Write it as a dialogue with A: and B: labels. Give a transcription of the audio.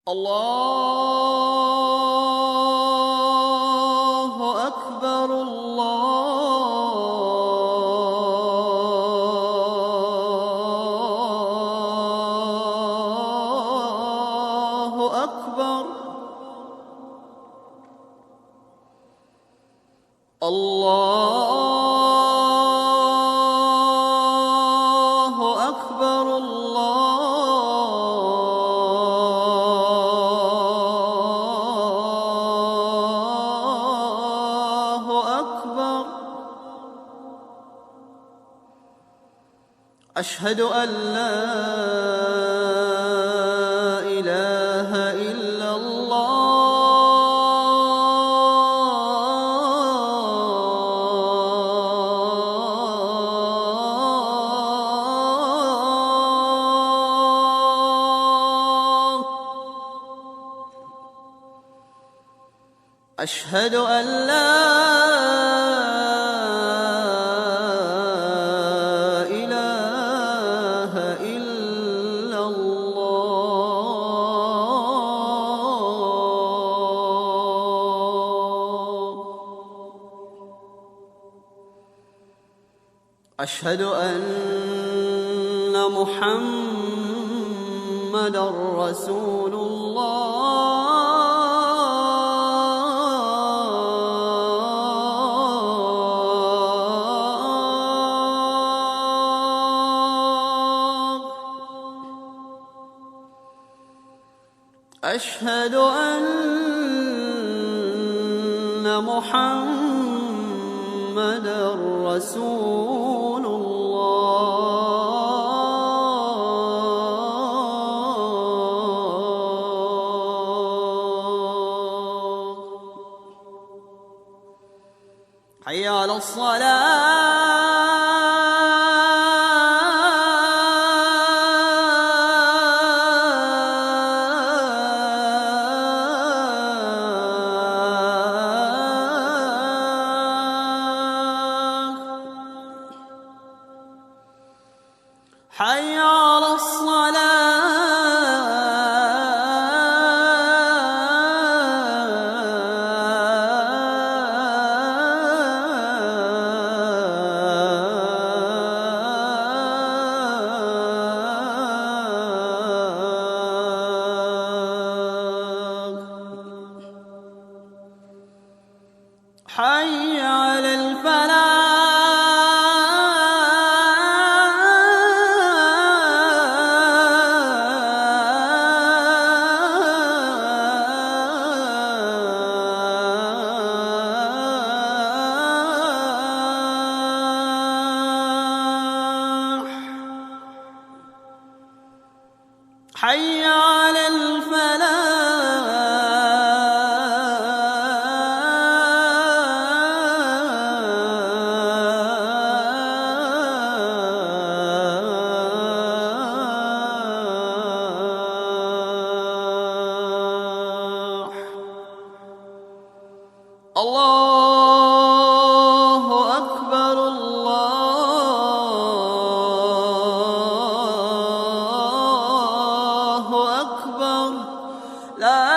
A: الله أكبر الله أكبر الله أكبر الله أكبر. أشهد أن لا إله إلا الله. أشهد أن لا إله إلا الله. أشهد أن محمدًا رسول الله. أشهد أن محمدًا رسول الله. حي على الصلاة. حي على الصلاة. حي على الفلاح. حي على الفلاح. الله أكبر الله أكبر. لا